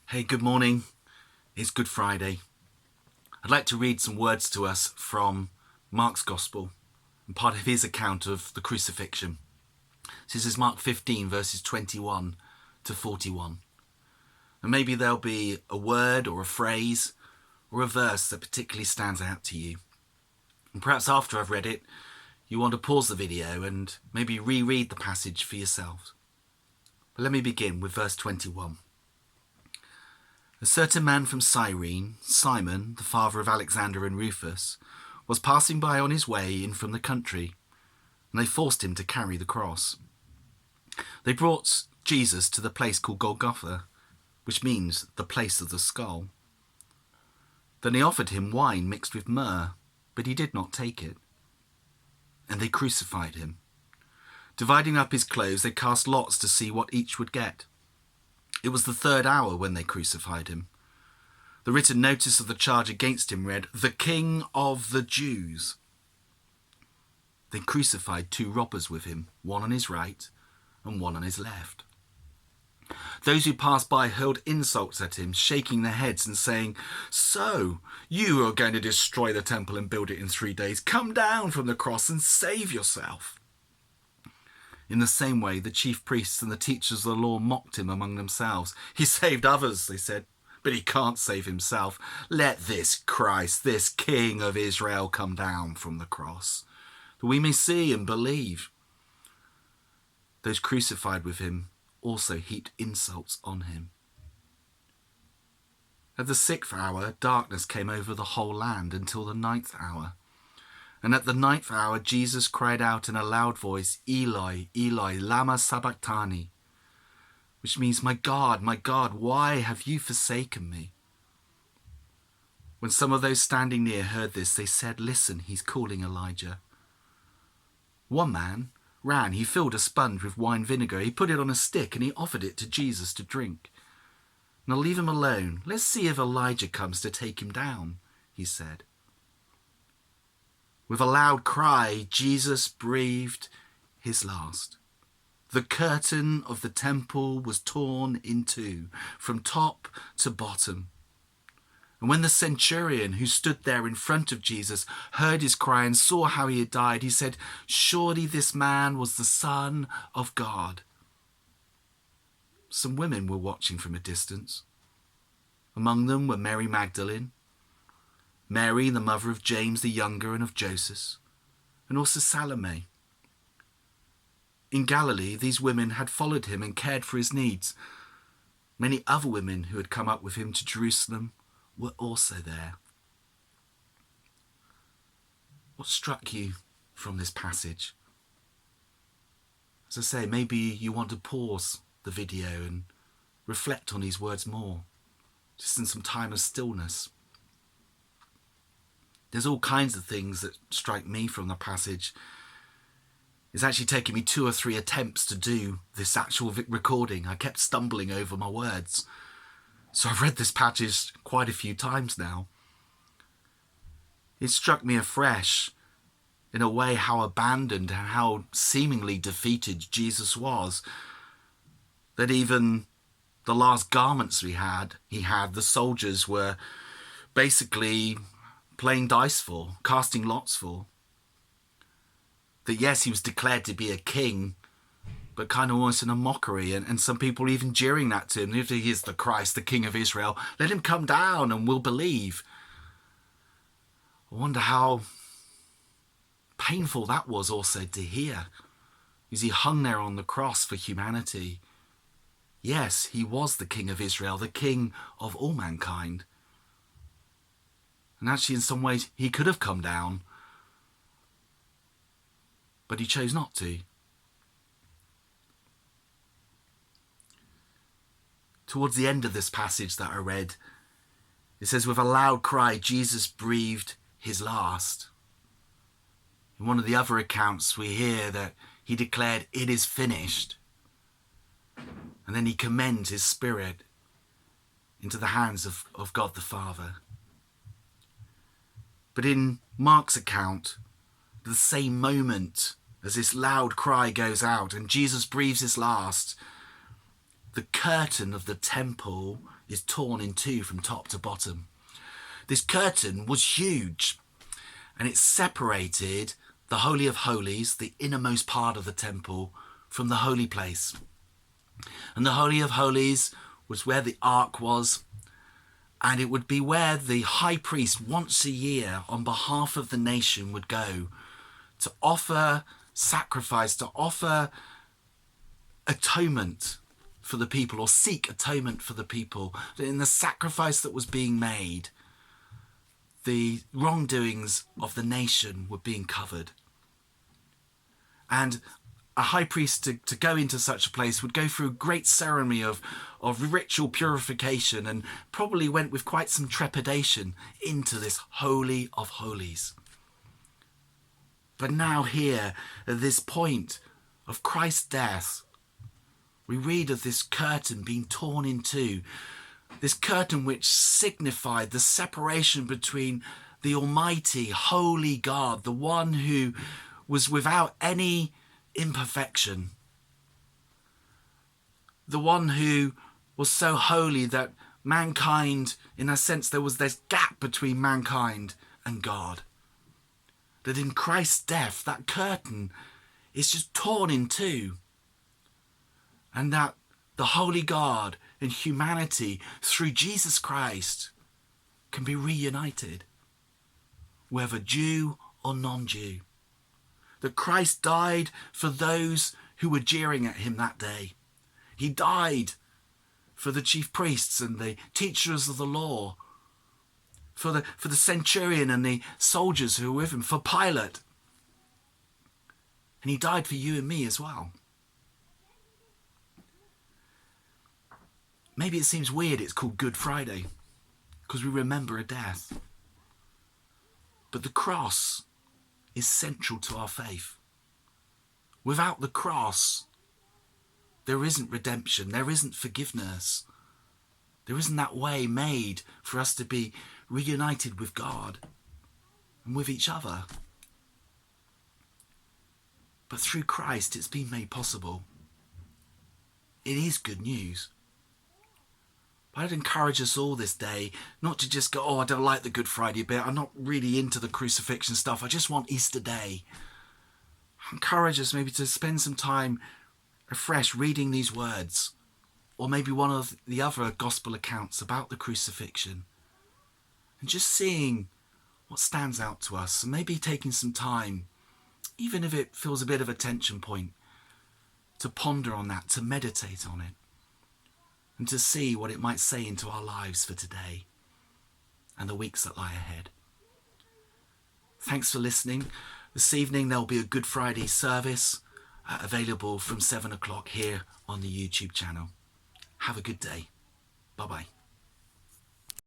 Hey, good morning. It's Good Friday. I'd like to read some words to us from Mark's Gospel and part of his account of the crucifixion. This is Mark 15, verses 21 to 41. And maybe there'll be a word or a phrase or a verse that particularly stands out to you. And perhaps after I've read it, you want to pause the video and maybe reread the passage for yourself. But let me begin with verse 21. A certain man from Cyrene, Simon, the father of Alexander and Rufus, was passing by on his way in from the country, and they forced him to carry the cross. They brought Jesus to the place called Golgotha, which means the place of the skull. Then they offered him wine mixed with myrrh, but he did not take it. And they crucified him. Dividing up his clothes, they cast lots to see what each would get. It was the third hour when they crucified him. The written notice of the charge against him read, "The King of the Jews." They crucified two robbers with him, one on his right and one on his left. Those who passed by hurled insults at him, shaking their heads and saying, "So, you are going to destroy the temple and build it in 3 days. Come down from the cross and save yourself." In the same way, the chief priests and the teachers of the law mocked him among themselves. "He saved others," they said, "but he can't save himself. Let this Christ, this King of Israel, come down from the cross, that we may see and believe." Those crucified with him also heaped insults on him. At the 6th hour, darkness came over the whole land until the 9th hour. And at the 9th hour, Jesus cried out in a loud voice, "Eloi, Eloi, lama sabachthani," which means, my God, why have you forsaken me?" When some of those standing near heard this, they said, "Listen, he's calling Elijah." One man ran, he filled a sponge with wine vinegar, he put it on a stick and he offered it to Jesus to drink. "Now leave him alone. Let's see if Elijah comes to take him down," he said. With a loud cry, Jesus breathed his last. The curtain of the temple was torn in two, from top to bottom. And when the centurion who stood there in front of Jesus heard his cry and saw how he had died, he said, "Surely this man was the Son of God." Some women were watching from a distance. Among them were Mary Magdalene, Mary, the mother of James the younger and of Joseph, and also Salome. In Galilee, these women had followed him and cared for his needs. Many other women who had come up with him to Jerusalem were also there. What struck you from this passage? As I say, maybe you want to pause the video and reflect on these words more, just in some time of stillness. There's all kinds of things that strike me from the passage. It's actually taken me 2 or 3 attempts to do this actual recording. I kept stumbling over my words. So I've read this passage quite a few times now. It struck me afresh, in a way, how abandoned and how seemingly defeated Jesus was. That even the last garments he had, the soldiers were basically playing dice for, casting lots for. That yes, he was declared to be a king, but kind of almost in a mockery, and some people even jeering that to him. If he is the Christ, the King of Israel, let him come down and we'll believe. I wonder how painful that was also to hear, as he hung there on the cross for humanity. Yes, he was the King of Israel, the King of all mankind. And actually, in some ways, he could have come down, but he chose not to. Towards the end of this passage that I read, it says, with a loud cry, Jesus breathed his last. In one of the other accounts, we hear that he declared, "It is finished." And then he commends his spirit into the hands of God the Father. But in Mark's account, the same moment as this loud cry goes out and Jesus breathes his last, the curtain of the temple is torn in two from top to bottom. This curtain was huge, and it separated the Holy of Holies, the innermost part of the temple, from the holy place. And the Holy of Holies was where the ark was, and it would be where the high priest once a year on behalf of the nation would go to offer sacrifice, to offer atonement for the people, or seek atonement for the people. In the sacrifice that was being made, the wrongdoings of the nation were being covered. And a high priest to go into such a place would go through a great ceremony of ritual purification, and probably went with quite some trepidation into this Holy of Holies. But now here, at this point of Christ's death, we read of this curtain being torn in two. This curtain which signified the separation between the Almighty, holy God, the one who was without any imperfection, the one who was so holy that mankind, in a sense, there was this gap between mankind and God. That in Christ's death, that curtain is just torn in two. And that the holy God and humanity, through Jesus Christ, can be reunited, whether Jew or non-Jew. That Christ died for those who were jeering at him that day. He died for the chief priests and the teachers of the law, for the centurion and the soldiers who were with him, for Pilate. And he died for you and me as well. Maybe it seems weird it's called Good Friday, because we remember a death. But the cross is central to our faith. Without the cross, there isn't redemption, there isn't forgiveness. There isn't that way made for us to be reunited with God and with each other. But through Christ, it's been made possible. It is good news. But I'd encourage us all this day not to just go, oh, I don't like the Good Friday bit. I'm not really into the crucifixion stuff. I just want Easter Day. I encourage us maybe to spend some time afresh reading these words, or maybe one of the other gospel accounts about the crucifixion, and just seeing what stands out to us, and maybe taking some time, even if it feels a bit of a tension point, to ponder on that, to meditate on it, and to see what it might say into our lives for today and the weeks that lie ahead. Thanks for listening. This evening there'll be a Good Friday service available from 7 o'clock here on the YouTube channel. Have a good day. Bye-bye.